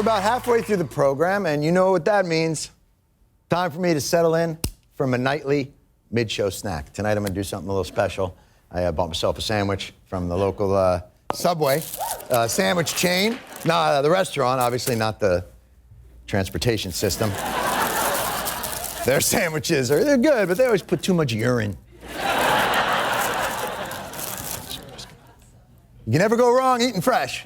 We're about halfway through the program, and you know what that means. Time for me to settle in from a nightly mid-show snack. Tonight I'm going to do something a little special. I bought myself a sandwich from the local Subway sandwich chain. No, the restaurant, obviously not the transportation system. Their sandwiches they're good, but they always put too much urine. You can never go wrong eating fresh.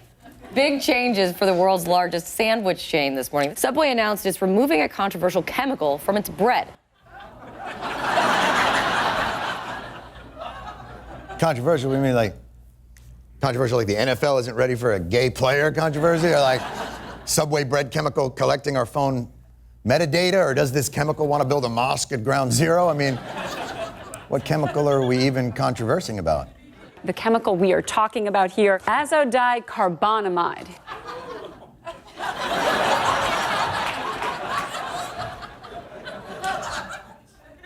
Big changes for the world's largest sandwich chain this morning. Subway announced it's removing a controversial chemical from its bread. Controversial? What do you mean, like controversial like the NFL isn't ready for a gay player controversy? Or like Subway bread chemical collecting our phone metadata? Or does this chemical want to build a mosque at ground zero? I mean, what chemical are we even controversing about? The chemical we are talking about here, azodicarbonamide.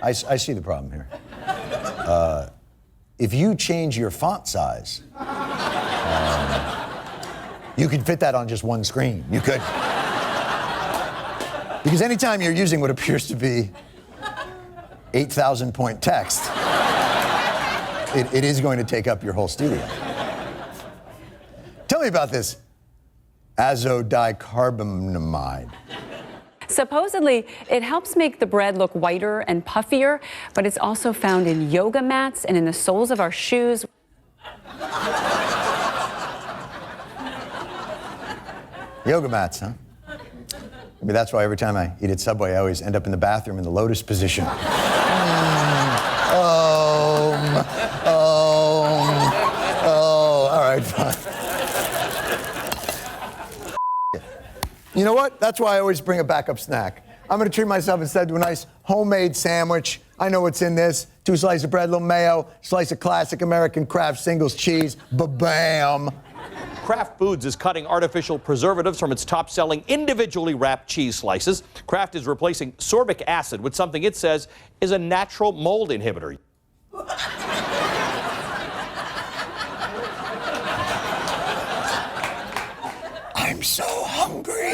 I see the problem here. If you change your font size, you could fit that on just one screen. You could. Because anytime you're using what appears to be 8,000 point text, it is going to take up your whole studio. Tell me about this azodicarbonamide. Supposedly, it helps make the bread look whiter and puffier, but it's also found in yoga mats and in the soles of our shoes. Yoga mats, huh? Maybe that's why every time I eat at Subway, I always end up in the bathroom in the lotus position. All right, fine. You know what? That's why I always bring a backup snack. I'm going to treat myself instead to a nice homemade sandwich. I know what's in this. 2 slices of bread, a little mayo, slice of classic American Kraft singles cheese. Ba-bam. Kraft Foods is cutting artificial preservatives from its top-selling individually wrapped cheese slices. Kraft is replacing sorbic acid with something it says is a natural mold inhibitor. I'm so hungry.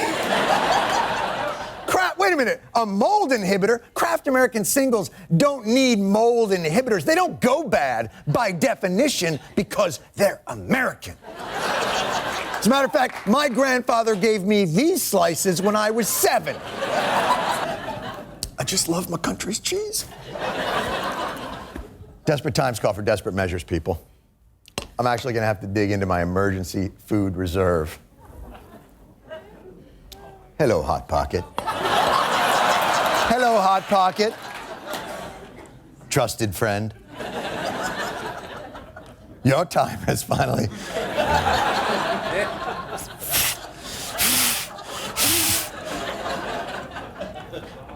Kraft, wait a minute. A mold inhibitor? Kraft American singles don't need mold inhibitors. They don't go bad by definition because they're American. As a matter of fact, my grandfather gave me these slices when I was 7. I just love my country's cheese. Desperate times call for desperate measures, people. I'm actually going to have to dig into my emergency food reserve. Hello, Hot Pocket. Hello, Hot Pocket. Trusted friend. Your time has finally...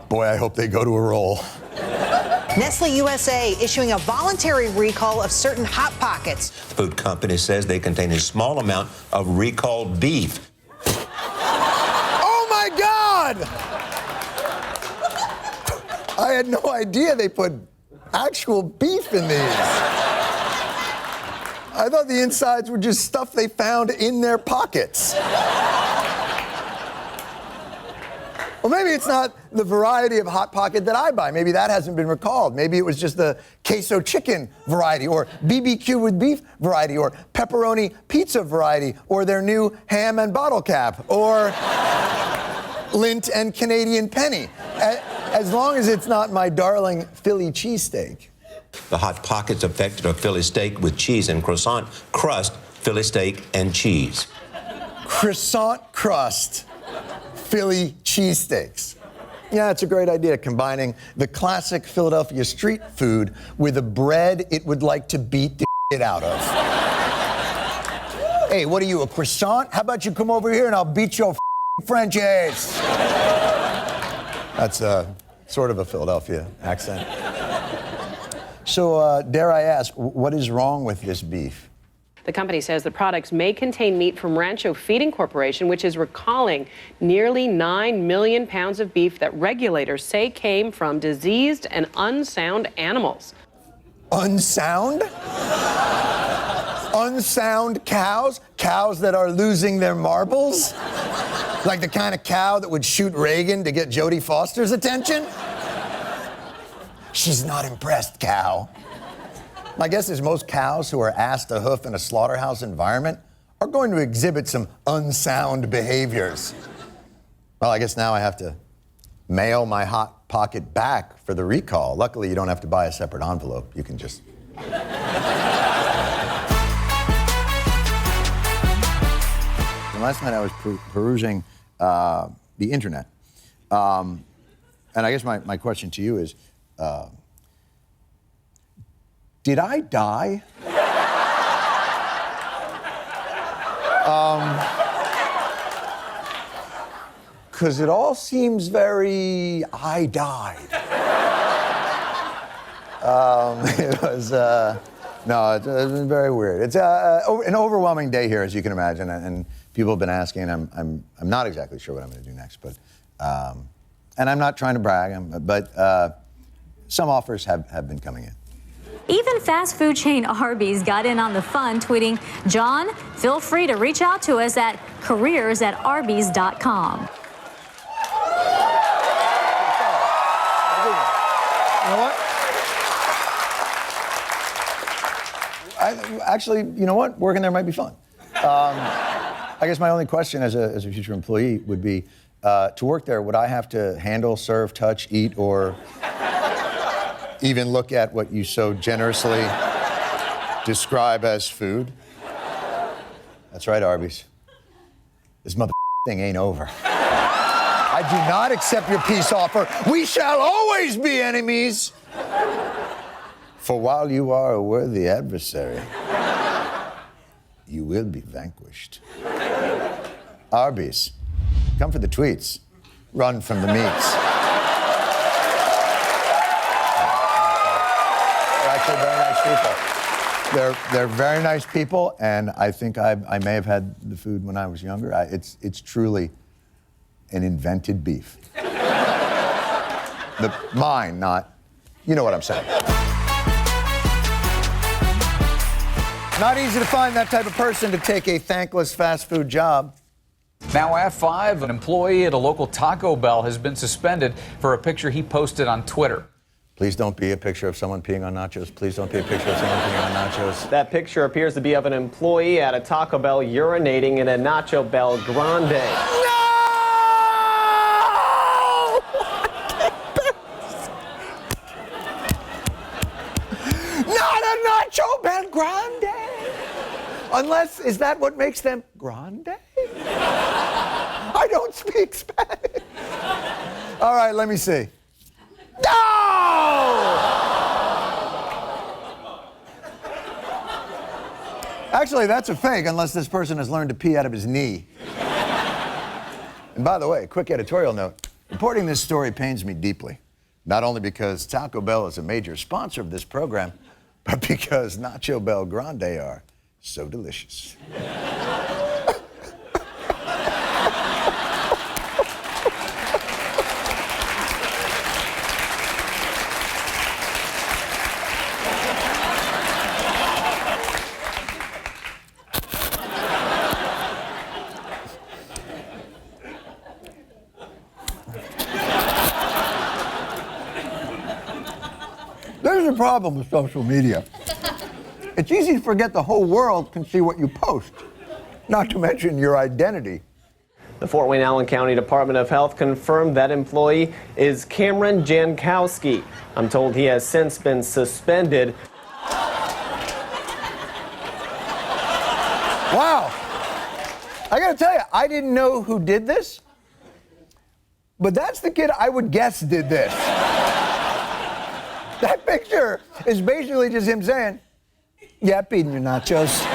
Boy, I hope they go to a roll. Nestle USA issuing a voluntary recall of certain Hot Pockets. The food company says they contain a small amount of recalled beef. Oh, my God! I had no idea they put actual beef in these. I thought the insides were just stuff they found in their pockets. Well, maybe it's not the variety of Hot Pocket that I buy. Maybe that hasn't been recalled. Maybe it was just the queso chicken variety, or BBQ with beef variety, or pepperoni pizza variety, or their new ham and bottle cap, or Lindt and Canadian penny. As long as it's not my darling Philly cheesesteak. The Hot Pockets affected a Philly steak with cheese and croissant crust, Philly steak and cheese. Croissant crust Philly cheesesteaks. Yeah, it's a great idea, combining the classic Philadelphia street food with a bread it would like to beat the shit out of. Hey, what are you, a croissant? How about you come over here and I'll beat your French ass? That's sort of a Philadelphia accent. So, dare I ask, what is wrong with this beef? The company says the products may contain meat from Rancho Feeding Corporation, which is recalling nearly 9 million pounds of beef that regulators say came from diseased and unsound animals. Unsound? Unsound cows? Cows that are losing their marbles? Like the kind of cow that would shoot Reagan to get Jodie Foster's attention? She's not impressed, cow. My guess is most cows who are asked to hoof in a slaughterhouse environment are going to exhibit some unsound behaviors. Well, I guess now I have to mail my Hot Pocket back for the recall. Luckily, you don't have to buy a separate envelope. You can just... Last night I was perusing the internet. And I guess my question to you is, did I die? Because it all seems very, I died. It was, no, it's been very weird. It's an overwhelming day here, as you can imagine, and people have been asking, and I'm not exactly sure what I'm going to do next, but, and I'm not trying to brag, but some offers have been coming in. Even fast food chain Arby's got in on the fun, tweeting, "John, feel free to reach out to us at careers@arbys.com. You know what? Actually, you know what? Working there might be fun. I guess my only question as a future employee would be, to work there, would I have to handle, serve, touch, eat, or even look at what you so generously describe as food? That's right, Arby's. This mother thing ain't over. I do not accept your peace offer. We shall always be enemies. For while you are a worthy adversary, you will be vanquished. Arby's, come for the tweets, run from the meats. They're actually very nice people. They're very nice people, and I think I may have had the food when I was younger. It's truly an invented beef. Mine, not, you know what I'm saying. Not easy to find that type of person to take a thankless fast food job. Now at 5, an employee at a local Taco Bell has been suspended for a picture he posted on Twitter. Please don't be a picture of someone peeing on nachos. Please don't be a picture of someone peeing on nachos. That picture appears to be of an employee at a Taco Bell urinating in a Nacho Bell Grande. No! Not a Nacho Bell Grande! Unless, is that what makes them grande? I don't speak Spanish. All right, let me see. No! Actually, that's a fake, unless this person has learned to pee out of his knee. And by the way, quick editorial note. Reporting this story pains me deeply. Not only because Taco Bell is a major sponsor of this program, but because Nacho Bell Grande are so delicious. There's a problem with social media. It's easy to forget the whole world can see what you post, not to mention your identity. The Fort Wayne Allen County Department of Health confirmed that employee is Cameron Jankowski. I'm told he has since been suspended. Wow. I gotta tell you, I didn't know who did this, but that's the kid I would guess did this. That picture is basically just him saying, "Yeah, I'm eating your nachos.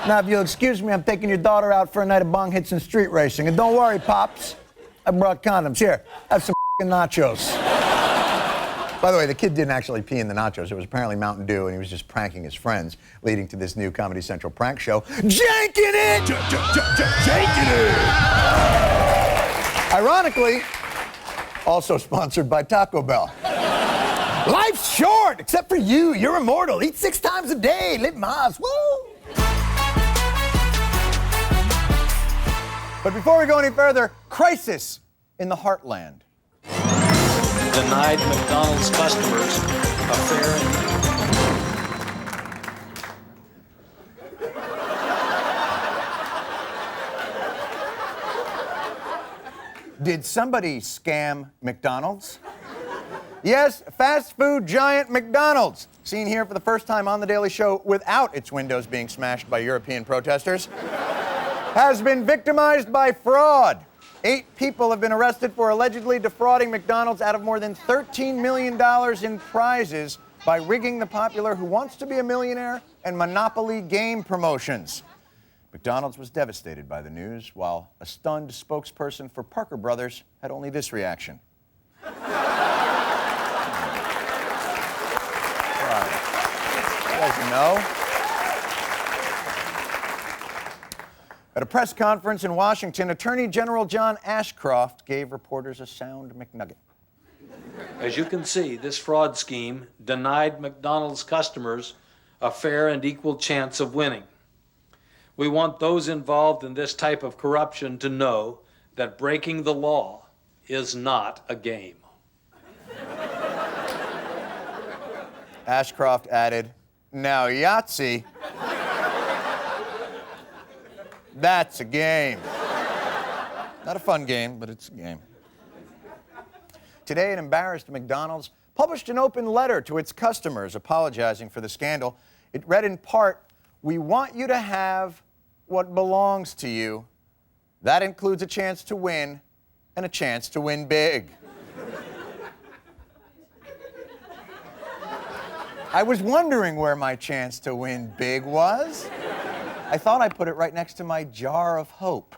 Now, if you'll excuse me, I'm taking your daughter out for a night of bong hits and street racing. And don't worry, Pops, I brought condoms. Here, have some nachos." By the way, the kid didn't actually pee in the nachos. It was apparently Mountain Dew, and he was just pranking his friends, leading to this new Comedy Central prank show, Jankin' It! Jankin' It! Ironically, also sponsored by Taco Bell. Life's short, except for you. You're immortal. Eat 6 times a day. Live Mars. Woo! But before we go any further, crisis in the heartland. Denied McDonald's customers a fair Did somebody scam McDonald's? Yes, fast food giant McDonald's, seen here for the first time on The Daily Show without its windows being smashed by European protesters, has been victimized by fraud. 8 people have been arrested for allegedly defrauding McDonald's out of more than $13 million in prizes by rigging the popular Who Wants to Be a Millionaire and Monopoly game promotions. McDonald's was devastated by the news, while a stunned spokesperson for Parker Brothers had only this reaction. As you know, at a press conference in Washington, Attorney General John Ashcroft gave reporters a sound McNugget. As you can see, this fraud scheme denied McDonald's customers a fair and equal chance of winning. We want those involved in this type of corruption to know that breaking the law is not a game. Ashcroft added, "Now Yahtzee, that's a game." Not a fun game, but it's a game. Today, an embarrassed McDonald's published an open letter to its customers apologizing for the scandal. It read in part, "We want you to have what belongs to you. That includes a chance to win and a chance to win big." I was wondering where my chance to win big was. I thought I put it right next to my jar of hope.